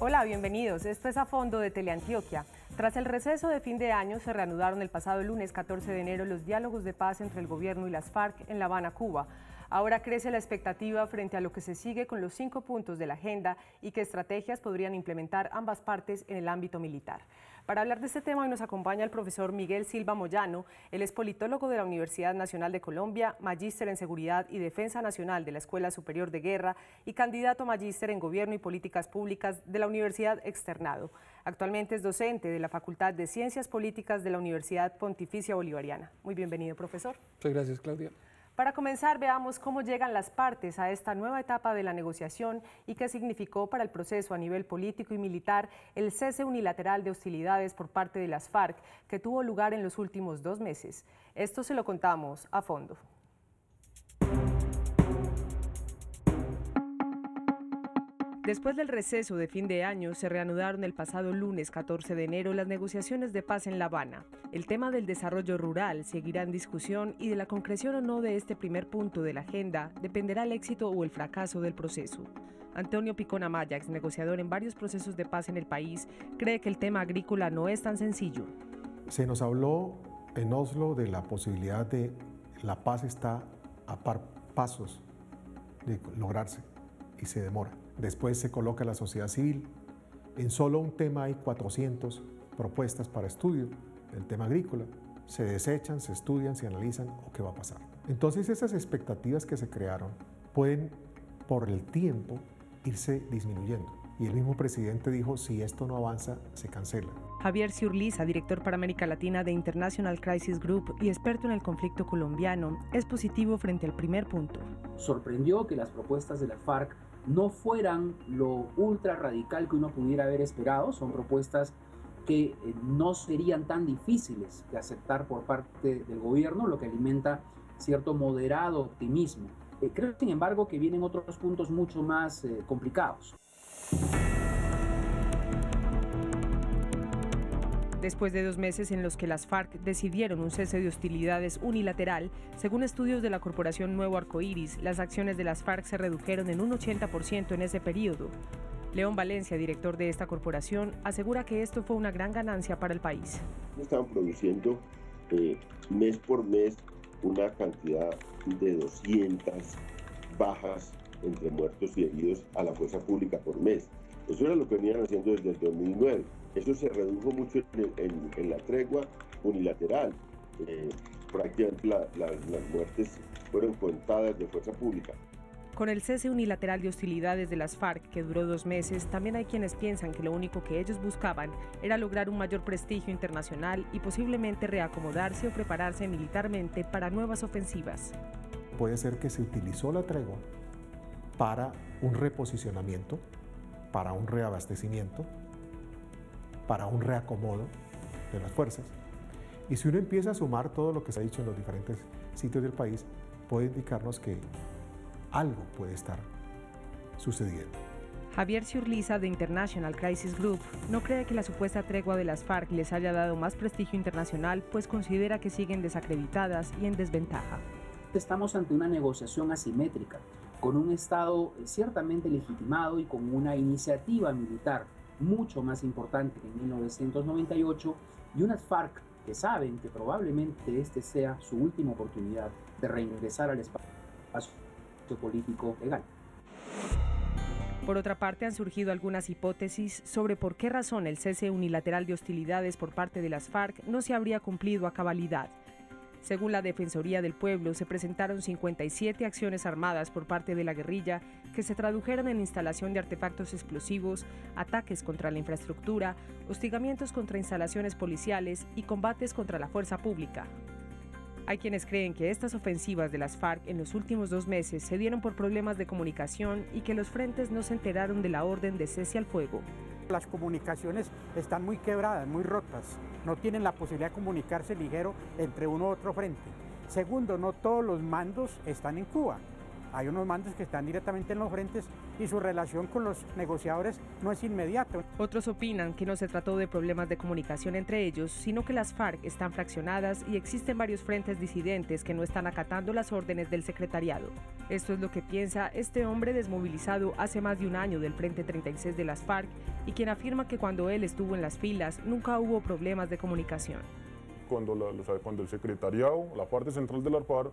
Hola, bienvenidos. Esto es A Fondo de Teleantioquia. Tras el receso de fin de año, se reanudaron el pasado lunes 14 de enero los diálogos de paz entre el gobierno y las FARC en La Habana, Cuba. Ahora crece la expectativa frente a lo que se sigue con los 5 puntos de la agenda y qué estrategias podrían implementar ambas partes en el ámbito militar. Para hablar de este tema hoy nos acompaña el profesor Miguel Silva Moyano. Él es politólogo de la Universidad Nacional de Colombia, magíster en Seguridad y Defensa Nacional de la Escuela Superior de Guerra y candidato a magíster en Gobierno y Políticas Públicas de la Universidad Externado. Actualmente es docente de la Facultad de Ciencias Políticas de la Universidad Pontificia Bolivariana. Muy bienvenido, profesor. Muchas gracias, Claudia. Para comenzar, veamos cómo llegan las partes a esta nueva etapa de la negociación y qué significó para el proceso a nivel político y militar el cese unilateral de hostilidades por parte de las FARC que tuvo lugar en los últimos 2 meses. Esto se lo contamos a fondo. Después del receso de fin de año, se reanudaron el pasado lunes 14 de enero las negociaciones de paz en La Habana. El tema del desarrollo rural seguirá en discusión y de la concreción o no de este primer punto de la agenda dependerá el éxito o el fracaso del proceso. Antonio Picón Amaya, ex negociador en varios procesos de paz en el país, cree que el tema agrícola no es tan sencillo. Se nos habló en Oslo de la posibilidad de la paz está a pasos de lograrse y se demora. Después se coloca la sociedad civil. En solo un tema hay 400 propuestas para estudio, el tema agrícola. Se desechan, se estudian, se analizan o qué va a pasar. Entonces esas expectativas que se crearon pueden, por el tiempo, irse disminuyendo. Y el mismo presidente dijo, si esto no avanza, se cancela. Javier Ciurliza, director para América Latina de International Crisis Group y experto en el conflicto colombiano, es positivo frente al primer punto. Sorprendió que las propuestas de la FARC no fueran lo ultra radical que uno pudiera haber esperado. Son propuestas que no serían tan difíciles de aceptar por parte del gobierno, lo que alimenta cierto moderado optimismo. Creo, sin embargo, que vienen otros puntos mucho más complicados. Después de 2 meses en los que las FARC decidieron un cese de hostilidades unilateral, según estudios de la Corporación Nuevo Arcoíris, las acciones de las FARC se redujeron en un 80% en ese periodo. León Valencia, director de esta corporación, asegura que esto fue una gran ganancia para el país. Estaban produciendo mes por mes una cantidad de 200 bajas entre muertos y heridos a la fuerza pública por mes. Eso era lo que venían haciendo desde el 2009. Eso se redujo mucho en la tregua unilateral. Prácticamente las muertes fueron contadas de fuerza pública. Con el cese unilateral de hostilidades de las FARC, que duró 2 meses, también hay quienes piensan que lo único que ellos buscaban era lograr un mayor prestigio internacional y posiblemente reacomodarse o prepararse militarmente para nuevas ofensivas. Puede ser que se utilizó la tregua para un reposicionamiento, para un reabastecimiento, para un reacomodo de las fuerzas. Y si uno empieza a sumar todo lo que se ha dicho en los diferentes sitios del país, puede indicarnos que algo puede estar sucediendo. Javier Ciurliza, de International Crisis Group, no cree que la supuesta tregua de las FARC les haya dado más prestigio internacional, pues considera que siguen desacreditadas y en desventaja. Estamos ante una negociación asimétrica, con un Estado ciertamente legitimado y con una iniciativa militar mucho más importante que en 1998 y unas FARC que saben que probablemente este sea su última oportunidad de reingresar al espacio político legal. Por otra parte, han surgido algunas hipótesis sobre por qué razón el cese unilateral de hostilidades por parte de las FARC no se habría cumplido a cabalidad. Según la Defensoría del Pueblo, se presentaron 57 acciones armadas por parte de la guerrilla que se tradujeron en instalación de artefactos explosivos, ataques contra la infraestructura, hostigamientos contra instalaciones policiales y combates contra la fuerza pública. Hay quienes creen que estas ofensivas de las FARC en los últimos 2 meses se dieron por problemas de comunicación y que los frentes no se enteraron de la orden de cese al fuego. Las comunicaciones están muy quebradas, muy rotas. No tienen la posibilidad de comunicarse ligero entre uno u otro frente. Segundo, no todos los mandos están en Cuba. Hay unos mandos que están directamente en los frentes y su relación con los negociadores no es inmediata. Otros opinan que no se trató de problemas de comunicación entre ellos, sino que las FARC están fraccionadas y existen varios frentes disidentes que no están acatando las órdenes del secretariado. Esto es lo que piensa este hombre desmovilizado hace más de un año del Frente 36 de las FARC y quien afirma que cuando él estuvo en las filas nunca hubo problemas de comunicación. Cuando el secretariado, la parte central de la FARC,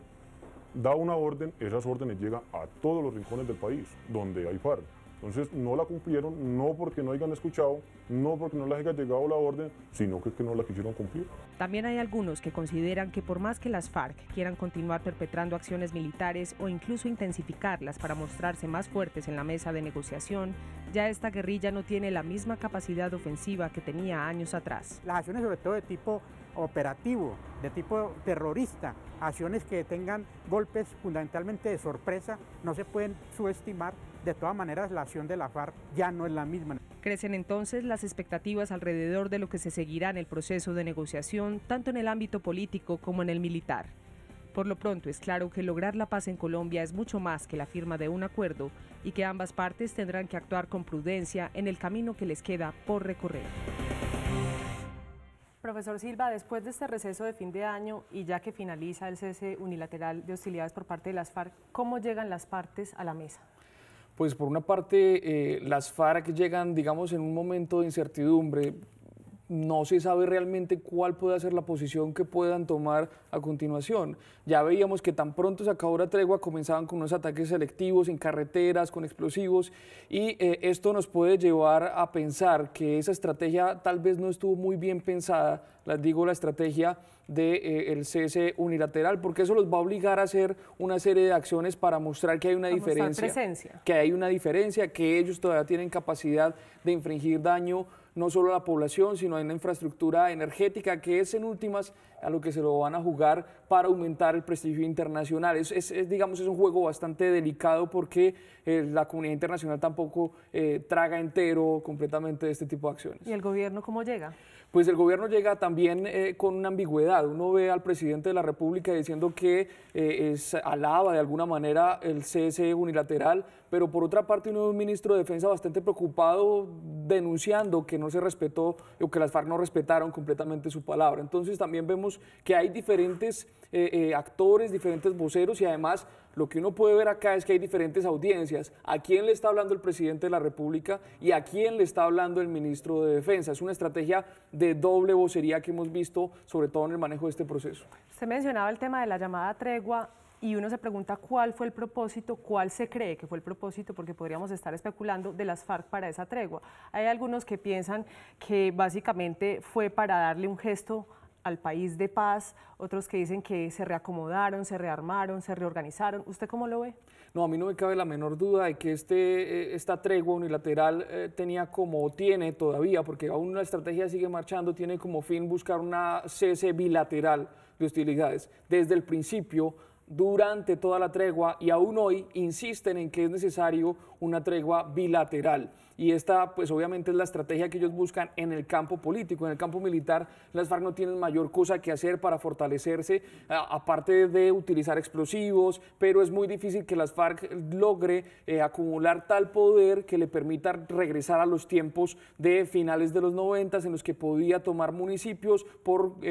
da una orden, esas órdenes llegan a todos los rincones del país donde hay FARC. Entonces no la cumplieron, no porque no hayan escuchado, no porque no les haya llegado la orden, sino que no la quisieron cumplir. También hay algunos que consideran que por más que las FARC quieran continuar perpetrando acciones militares o incluso intensificarlas para mostrarse más fuertes en la mesa de negociación, ya esta guerrilla no tiene la misma capacidad ofensiva que tenía años atrás. Las acciones sobre todo de tipo operativo, de tipo terrorista, acciones que tengan golpes fundamentalmente de sorpresa, no se pueden subestimar. De todas maneras, la acción de la FARC ya no es la misma. Crecen entonces las expectativas alrededor de lo que se seguirá en el proceso de negociación, tanto en el ámbito político como en el militar. Por lo pronto es claro que lograr la paz en Colombia es mucho más que la firma de un acuerdo y que ambas partes tendrán que actuar con prudencia en el camino que les queda por recorrer. Profesor Silva, después de este receso de fin de año y ya que finaliza el cese unilateral de hostilidades por parte de las FARC, ¿cómo llegan las partes a la mesa? Pues por una parte las FARC llegan, digamos, en un momento de incertidumbre. No se sabe realmente cuál puede ser la posición que puedan tomar a continuación. Ya veíamos que tan pronto se acabó la tregua comenzaban con unos ataques selectivos en carreteras, con explosivos, y esto nos puede llevar a pensar que esa estrategia tal vez no estuvo muy bien pensada, les digo la estrategia del cese unilateral, porque eso los va a obligar a hacer una serie de acciones para mostrar que hay una diferencia, que ellos todavía tienen capacidad de infringir daño no solo a la población, sino a una infraestructura energética que es en últimas a lo que se lo van a jugar para aumentar el prestigio internacional. Digamos, es un juego bastante delicado porque la comunidad internacional tampoco traga entero completamente de este tipo de acciones. ¿Y el gobierno cómo llega? Pues el gobierno llega también con una ambigüedad. Uno ve al presidente de la República diciendo que alaba de alguna manera el cese unilateral, pero por otra parte uno ve un ministro de Defensa bastante preocupado denunciando que no se respetó o que las FARC no respetaron completamente su palabra. Entonces también vemos que hay diferentes actores, diferentes voceros y además lo que uno puede ver acá es que hay diferentes audiencias. ¿A quién le está hablando el presidente de la República y a quién le está hablando el ministro de Defensa? Es una estrategia de doble vocería que hemos visto, sobre todo en el manejo de este proceso. Usted mencionaba el tema de la llamada tregua y uno se pregunta cuál fue el propósito, cuál se cree que fue el propósito, porque podríamos estar especulando de las FARC para esa tregua. Hay algunos que piensan que básicamente fue para darle un gesto al país de paz, otros que dicen que se reacomodaron, se rearmaron, se reorganizaron. ¿Usted cómo lo ve? No, a mí no me cabe la menor duda de que esta tregua unilateral tiene todavía, porque aún la estrategia sigue marchando, tiene como fin buscar una cese bilateral de hostilidades. Desde el principio, durante toda la tregua y aún hoy insisten en que es necesario una tregua bilateral. Y esta, pues obviamente es la estrategia que ellos buscan en el campo político. En el campo militar, las FARC no tienen mayor cosa que hacer para fortalecerse, aparte de utilizar explosivos, pero es muy difícil que las FARC logre acumular tal poder que le permita regresar a los tiempos de finales de los 90 en los que podía tomar municipios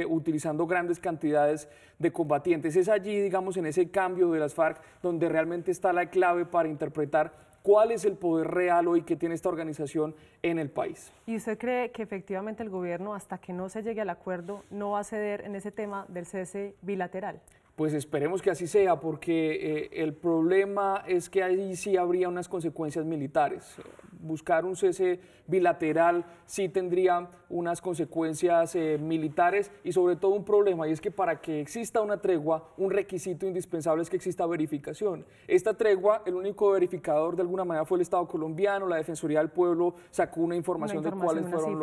utilizando grandes cantidades de combatientes. Es allí, digamos, en ese cambio de las FARC donde realmente está la clave para interpretar cuál es el poder real hoy que tiene esta organización en el país. ¿Y usted cree que efectivamente el gobierno, hasta que no se llegue al acuerdo, no va a ceder en ese tema del cese bilateral? Pues esperemos que así sea, porque el problema es que ahí sí habría unas consecuencias militares. Buscar un cese bilateral sí tendría unas consecuencias militares y sobre todo un problema, y es que para que exista una tregua, un requisito indispensable es que exista verificación. Esta tregua, el único verificador de alguna manera fue el Estado colombiano, la Defensoría del Pueblo sacó una información de cuáles fueron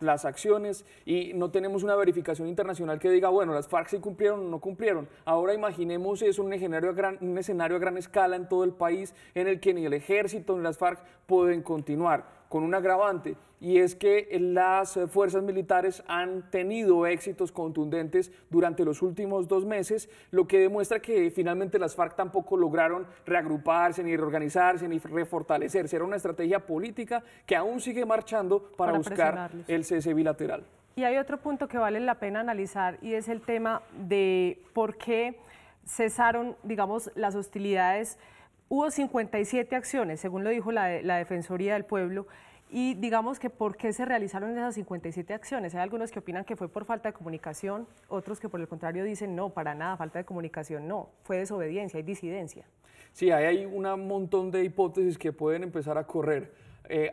las acciones y no tenemos una verificación internacional que diga, bueno, las FARC sí cumplieron o no cumplieron. Ahora imaginemos eso, un escenario a gran escala en todo el país en el que ni el ejército ni las FARC pueden continuar. con un agravante, y es que las fuerzas militares han tenido éxitos contundentes durante los últimos 2 meses, lo que demuestra que finalmente las FARC tampoco lograron reagruparse, ni reorganizarse, ni refortalecerse. Era una estrategia política que aún sigue marchando para buscar el cese bilateral. Y hay otro punto que vale la pena analizar, y es el tema de por qué cesaron, digamos, las hostilidades. Hubo 57 acciones, según lo dijo la Defensoría del Pueblo, y digamos que por qué se realizaron esas 57 acciones. Hay algunos que opinan que fue por falta de comunicación, otros que por el contrario dicen no, para nada, falta de comunicación no, fue desobediencia y disidencia. Sí, hay un montón de hipótesis que pueden empezar a correr.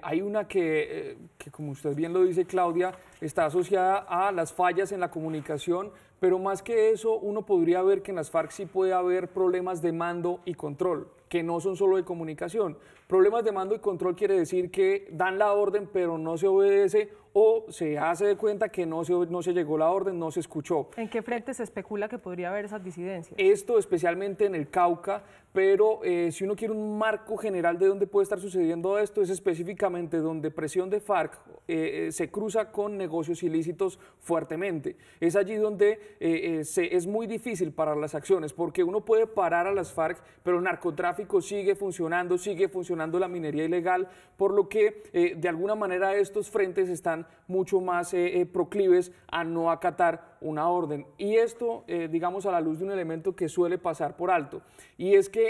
Hay una que, como usted bien lo dice, Claudia, está asociada a las fallas en la comunicación, pero más que eso, uno podría ver que en las FARC sí puede haber problemas de mando y control, que no son solo de comunicación. Problemas de mando y control quiere decir que dan la orden, pero no se obedece, o se hace de cuenta que no se llegó la orden, no se escuchó. ¿En qué frente se especula que podría haber esas disidencias? Esto especialmente en el Cauca, pero si uno quiere un marco general de dónde puede estar sucediendo esto, es específicamente donde presión de FARC se cruza con negocios ilícitos fuertemente. Es allí donde es muy difícil parar las acciones, porque uno puede parar a las FARC, pero el narcotráfico sigue funcionando la minería ilegal, por lo que de alguna manera estos frentes están mucho más proclives a no acatar una orden. Y esto, digamos, a la luz de un elemento que suele pasar por alto, y es que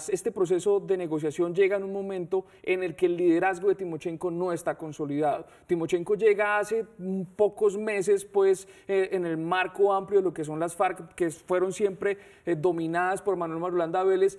este proceso de negociación llega en un momento en el que el liderazgo de Timochenko no está consolidado. Timochenko llega hace pocos meses, pues, en el marco amplio de lo que son las FARC, que fueron siempre dominadas por Manuel Marulanda Vélez.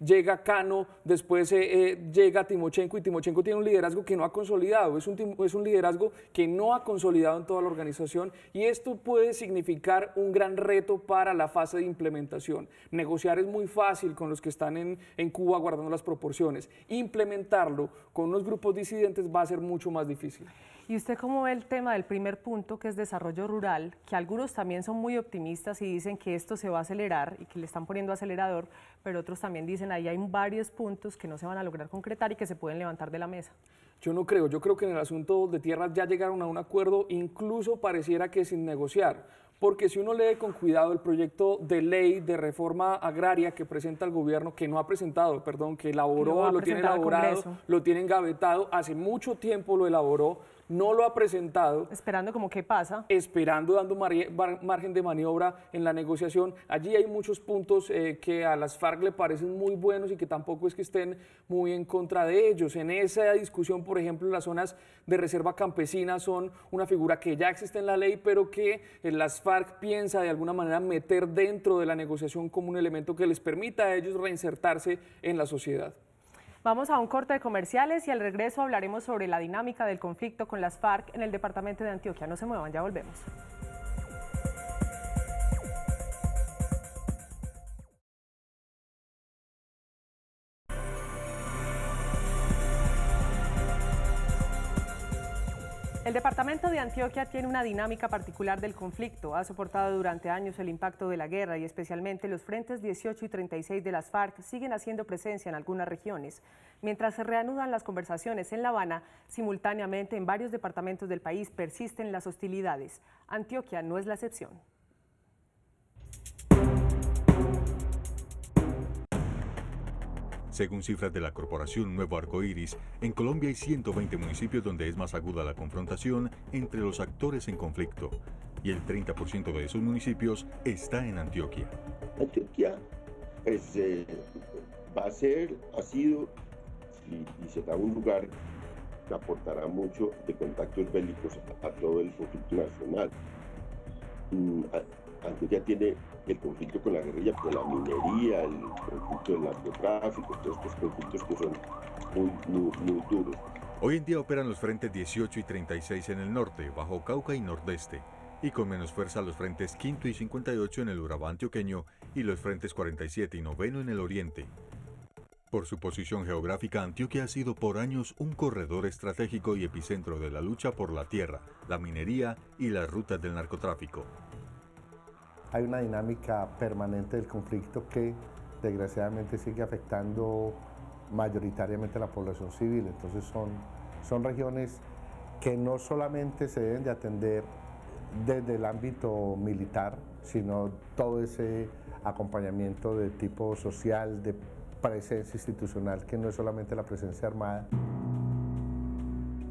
Llega Cano, después llega Timochenko, y Timochenko tiene un liderazgo que no ha consolidado, es un liderazgo que no ha consolidado en toda la organización, y esto puede significar un gran reto para la fase de implementación. Negociar es muy fácil con los que están en Cuba guardando las proporciones. Implementarlo con unos grupos disidentes va a ser mucho más difícil. ¿Y usted cómo ve el tema del primer punto, que es desarrollo rural, que algunos también son muy optimistas y dicen que esto se va a acelerar y que le están poniendo acelerador, pero otros también dicen ahí hay varios puntos que no se van a lograr concretar y que se pueden levantar de la mesa? Yo no creo, yo creo que en el asunto de tierras ya llegaron a un acuerdo, incluso pareciera que sin negociar, porque si uno lee con cuidado el proyecto de ley de reforma agraria que presenta el gobierno, que no ha presentado, perdón, que elaboró, lo tiene elaborado, lo tiene engavetado, hace mucho tiempo lo elaboró, no lo ha presentado. Esperando como qué pasa. Esperando, dando margen de maniobra en la negociación. Allí hay muchos puntos que a las FARC le parecen muy buenos y que tampoco es que estén muy en contra de ellos. En esa discusión, por ejemplo, las zonas de reserva campesina son una figura que ya existe en la ley, pero que las FARC piensa de alguna manera meter dentro de la negociación como un elemento que les permita a ellos reinsertarse en la sociedad. Vamos a un corte de comerciales y al regreso hablaremos sobre la dinámica del conflicto con las FARC en el departamento de Antioquia. No se muevan, ya volvemos. El departamento de Antioquia tiene una dinámica particular del conflicto. Ha soportado durante años el impacto de la guerra y especialmente los frentes 18 y 36 de las FARC siguen haciendo presencia en algunas regiones. Mientras se reanudan las conversaciones en La Habana, simultáneamente en varios departamentos del país persisten las hostilidades. Antioquia no es la excepción. Según cifras de la Corporación Nuevo Arcoíris, en Colombia hay 120 municipios donde es más aguda la confrontación entre los actores en conflicto, y el 30% de esos municipios está en Antioquia. Antioquia pues, ha sido y será un lugar que aportará mucho de contactos bélicos a todo el conflicto nacional. Antioquia tiene el conflicto con la guerrilla, con la minería, el conflicto del narcotráfico, todos estos conflictos que son muy duros. Hoy en día operan los frentes 18 y 36 en el norte, Bajo Cauca y Nordeste, y con menos fuerza los frentes 5 y 58 en el Urabá antioqueño y los frentes 47 y 9 en el oriente. Por su posición geográfica, Antioquia ha sido por años un corredor estratégico y epicentro de la lucha por la tierra, la minería y las rutas del narcotráfico. Hay una dinámica permanente del conflicto que desgraciadamente sigue afectando mayoritariamente a la población civil, entonces son Son regiones que no solamente se deben de atender desde el ámbito militar, sino todo ese acompañamiento de tipo social, de presencia institucional, que no es solamente la presencia armada.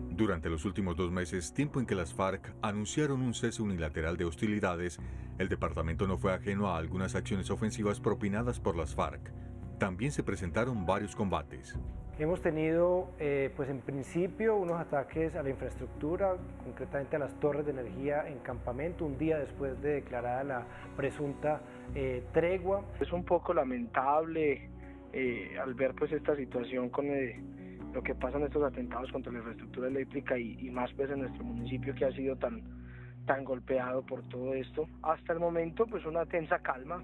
Durante los últimos 2 meses, tiempo en que las FARC anunciaron un cese unilateral de hostilidades, el departamento no fue ajeno a algunas acciones ofensivas propinadas por las FARC. También se presentaron varios combates. Hemos tenido, pues en principio, unos ataques a la infraestructura, concretamente a las torres de energía en Campamento, un día después de declarada la presunta tregua. Es un poco lamentable al ver pues esta situación con lo que pasan estos atentados contra la infraestructura eléctrica y más pues en nuestro municipio, que ha sido tan golpeado por todo esto. Hasta el momento pues una tensa calma.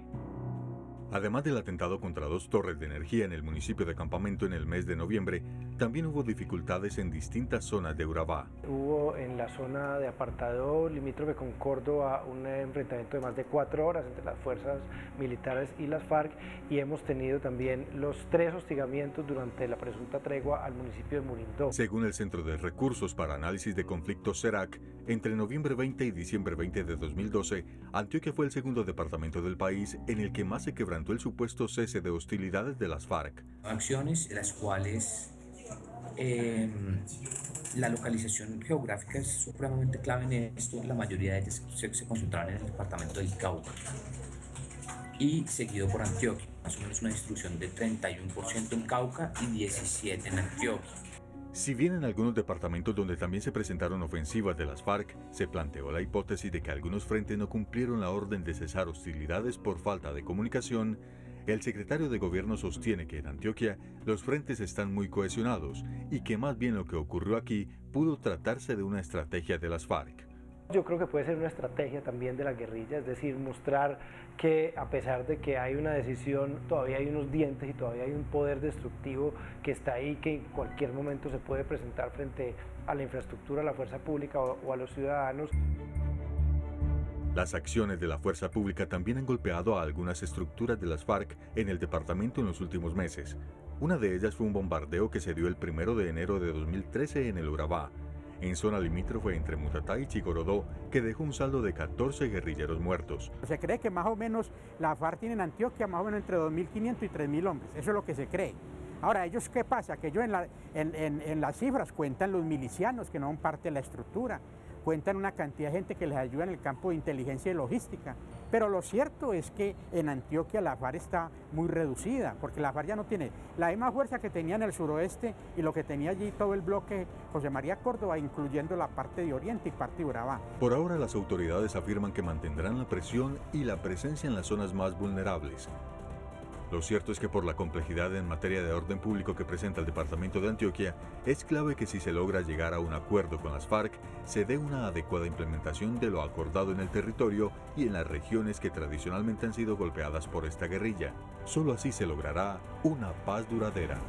Además del atentado contra 2 torres de energía en el municipio de Campamento en el mes de noviembre, también hubo dificultades en distintas zonas de Urabá. Hubo en la zona de Apartadó, limítrofe con Córdoba, un enfrentamiento de más de 4 horas entre las fuerzas militares y las FARC, y hemos tenido también los 3 hostigamientos durante la presunta tregua al municipio de Murindó. Según el Centro de Recursos para Análisis de Conflictos CERAC, entre noviembre 20 y diciembre 20 de 2012, Antioquia fue el segundo departamento del país en el que más se quebrantó el supuesto cese de hostilidades de las FARC. Acciones en las cuales la localización geográfica es supremamente clave en esto. La mayoría de ellas se concentraron en el departamento del Cauca y seguido por Antioquia, más o menos una distribución de 31% en Cauca y 17% en Antioquia. Si bien en algunos departamentos donde también se presentaron ofensivas de las FARC, se planteó la hipótesis de que algunos frentes no cumplieron la orden de cesar hostilidades por falta de comunicación, el secretario de Gobierno sostiene que en Antioquia los frentes están muy cohesionados y que más bien lo que ocurrió aquí pudo tratarse de una estrategia de las FARC. Yo creo que puede ser una estrategia también de la guerrilla, es decir, mostrar que a pesar de que hay una decisión, todavía hay unos dientes y todavía hay un poder destructivo que está ahí, que en cualquier momento se puede presentar frente a la infraestructura, a la fuerza pública o a los ciudadanos. Las acciones de la fuerza pública también han golpeado a algunas estructuras de las FARC en el departamento en los últimos meses. Una de ellas fue un bombardeo que se dio el 1 de enero de 2013 en el Urabá, en zona limítrofe entre Mutatá y Chigorodó, que dejó un saldo de 14 guerrilleros muertos. Se cree que más o menos la FARC tiene en Antioquia más o menos entre 2.500 y 3.000 hombres, eso es lo que se cree. Ahora, ¿ellos qué pasa? Que ellos en las cifras cuentan los milicianos que no son parte de la estructura, cuentan una cantidad de gente que les ayuda en el campo de inteligencia y logística. Pero lo cierto es que en Antioquia la FARC está muy reducida, porque la FARC ya no tiene la misma fuerza que tenía en el suroeste y lo que tenía allí todo el bloque José María Córdoba, incluyendo la parte de Oriente y parte de Urabá. Por ahora las autoridades afirman que mantendrán la presión y la presencia en las zonas más vulnerables. Lo cierto es que por la complejidad en materia de orden público que presenta el departamento de Antioquia, es clave que si se logra llegar a un acuerdo con las FARC, se dé una adecuada implementación de lo acordado en el territorio y en las regiones que tradicionalmente han sido golpeadas por esta guerrilla. Solo así se logrará una paz duradera.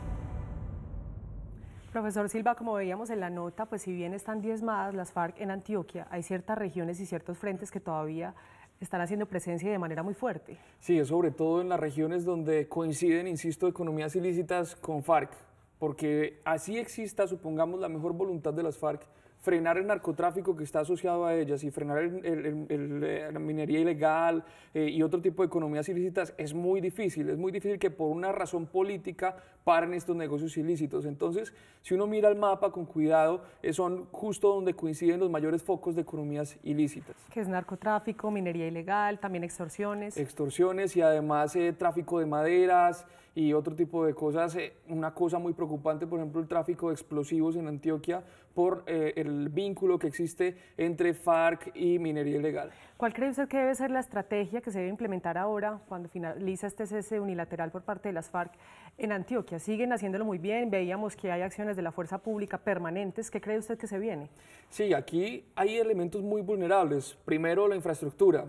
Profesor Silva, como veíamos en la nota, pues si bien están diezmadas las FARC en Antioquia, hay ciertas regiones y ciertos frentes que todavía están haciendo presencia de manera muy fuerte. Sí, es sobre todo en las regiones donde coinciden, insisto, economías ilícitas con FARC, porque así exista, supongamos, la mejor voluntad de las FARC, frenar el narcotráfico que está asociado a ellas y frenar la minería ilegal y otro tipo de economías ilícitas es muy difícil que por una razón política paren estos negocios ilícitos. Entonces, si uno mira el mapa con cuidado, son justo donde coinciden los mayores focos de economías ilícitas. Que es narcotráfico, minería ilegal, también extorsiones. Extorsiones y además tráfico de maderas y otro tipo de cosas. Una cosa muy preocupante, por ejemplo, el tráfico de explosivos en Antioquia por el vínculo que existe entre FARC y minería ilegal. ¿Cuál cree usted que debe ser la estrategia que se debe implementar ahora cuando finaliza este cese unilateral por parte de las FARC en Antioquia? Siguen haciéndolo muy bien, veíamos que hay acciones de la fuerza pública permanentes. ¿Qué cree usted que se viene? Sí, aquí hay elementos muy vulnerables. Primero, la infraestructura.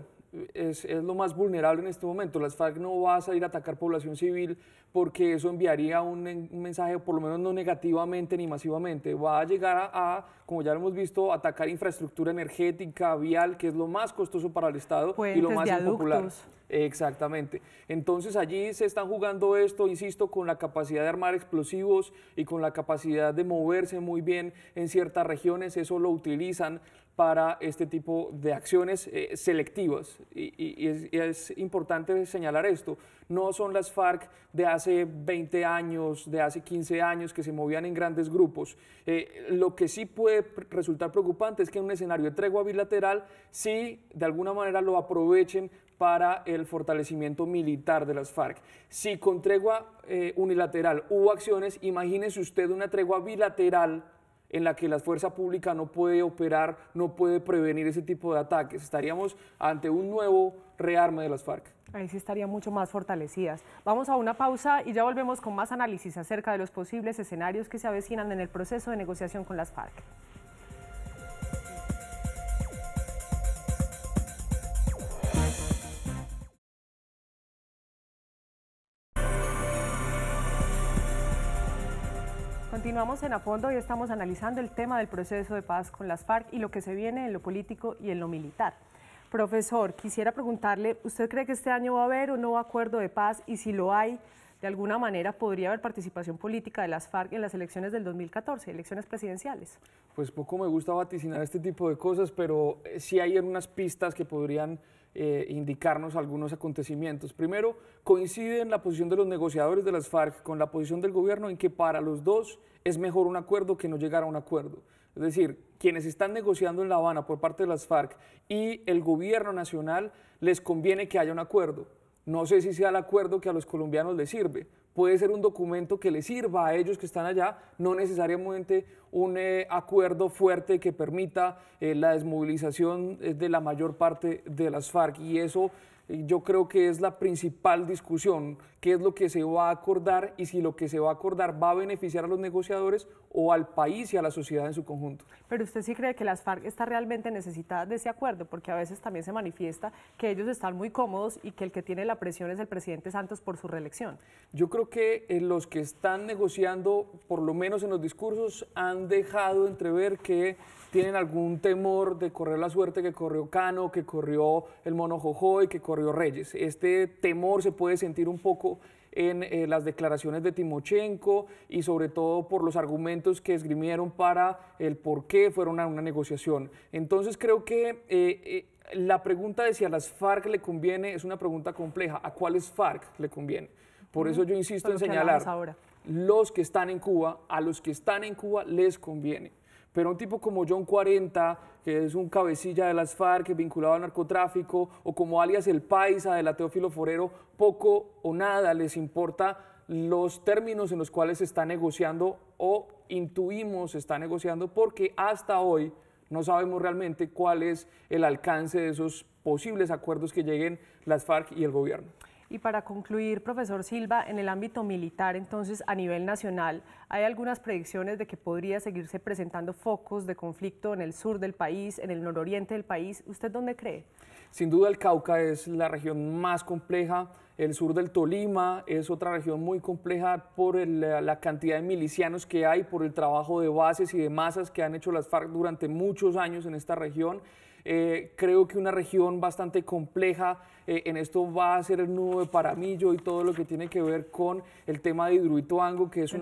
es lo más vulnerable en este momento. Las FARC no va a salir a atacar población civil porque eso enviaría un mensaje, por lo menos no negativamente ni masivamente. Va a llegar como ya lo hemos visto, atacar infraestructura energética, vial, que es lo más costoso para el Estado y lo más impopular. Exactamente. Entonces allí se están jugando esto, insisto, con la capacidad de armar explosivos y con la capacidad de moverse muy bien en ciertas regiones. Eso lo utilizan para este tipo de acciones selectivas. Y es importante señalar esto. No son las FARC de hace 20 años, de hace 15 años que se movían en grandes grupos. Lo que sí puede resultar preocupante es que en un escenario de tregua bilateral sí de alguna manera lo aprovechen para el fortalecimiento militar de las FARC. Si con tregua unilateral hubo acciones, imagínese usted una tregua bilateral en la que la fuerza pública no puede operar, no puede prevenir ese tipo de ataques. Estaríamos ante un nuevo rearme de las FARC. Ahí sí estarían mucho más fortalecidas. Vamos a una pausa y ya volvemos con más análisis acerca de los posibles escenarios que se avecinan en el proceso de negociación con las FARC. Continuamos en A Fondo y estamos analizando el tema del proceso de paz con las FARC y lo que se viene en lo político y en lo militar. Profesor, quisiera preguntarle, ¿usted cree que este año va a haber un nuevo acuerdo de paz? Y si lo hay, de alguna manera podría haber participación política de las FARC en las elecciones del 2014, elecciones presidenciales. Pues poco me gusta vaticinar este tipo de cosas, pero sí hay unas pistas que podrían indicarnos algunos acontecimientos. Primero, coincide en la posición de los negociadores de las FARC con la posición del gobierno en que para los dos es mejor un acuerdo que no llegar a un acuerdo. Es decir, quienes están negociando en La Habana por parte de las FARC y el gobierno nacional les conviene que haya un acuerdo. No sé si sea el acuerdo que a los colombianos les sirve. Puede ser un documento que les sirva a ellos que están allá, no necesariamente un acuerdo fuerte que permita la desmovilización de la mayor parte de las FARC. Y eso yo creo que es la principal discusión, qué es lo que se va a acordar y si lo que se va a acordar va a beneficiar a los negociadores o al país y a la sociedad en su conjunto. Pero usted sí cree que las FARC están realmente necesitadas de ese acuerdo, porque a veces también se manifiesta que ellos están muy cómodos y que el que tiene la presión es el presidente Santos por su reelección. Yo creo que los que están negociando, por lo menos en los discursos, han dejado entrever que tienen algún temor de correr la suerte que corrió Cano, que corrió el Mono Jojoy, que corrió Reyes. Este temor se puede sentir un poco en las declaraciones de Timochenko y sobre todo por los argumentos que esgrimieron para el por qué fueron a una negociación. Entonces creo que la pregunta de si a las FARC le conviene es una pregunta compleja. ¿A cuáles FARC le conviene? Por eso yo insisto en señalar, los que están en Cuba, a los que están en Cuba les conviene. Pero un tipo como John 40, que es un cabecilla de las FARC vinculado al narcotráfico, o como alias El Paisa de la Teófilo Forero, poco o nada les importa los términos en los cuales se está negociando o intuimos se está negociando, porque hasta hoy no sabemos realmente cuál es el alcance de esos posibles acuerdos que lleguen las FARC y el gobierno. Y para concluir, profesor Silva, en el ámbito militar, entonces, a nivel nacional, ¿hay algunas predicciones de que podría seguirse presentando focos de conflicto en el sur del país, en el nororiente del país? ¿Usted dónde cree? Sin duda el Cauca es la región más compleja, el sur del Tolima es otra región muy compleja por la cantidad de milicianos que hay, por el trabajo de bases y de masas que han hecho las FARC durante muchos años en esta región. Creo que una región bastante compleja, en esto va a ser el nudo de Paramillo y todo lo que tiene que ver con el tema de Hidroituango, que es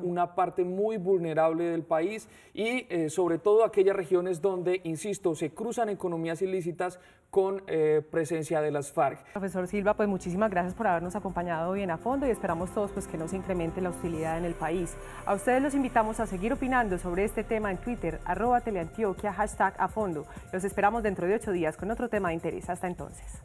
una parte muy vulnerable del país y sobre todo aquellas regiones donde, insisto, se cruzan economías ilícitas con presencia de las FARC. Profesor Silva, pues muchísimas gracias por habernos acompañado hoy en A Fondo y esperamos todos pues, que no se incremente la hostilidad en el país. A ustedes los invitamos a seguir opinando sobre este tema en Twitter, @teleantioquia, #afondo. Los esperamos dentro de 8 días con otro tema de interés. Hasta entonces.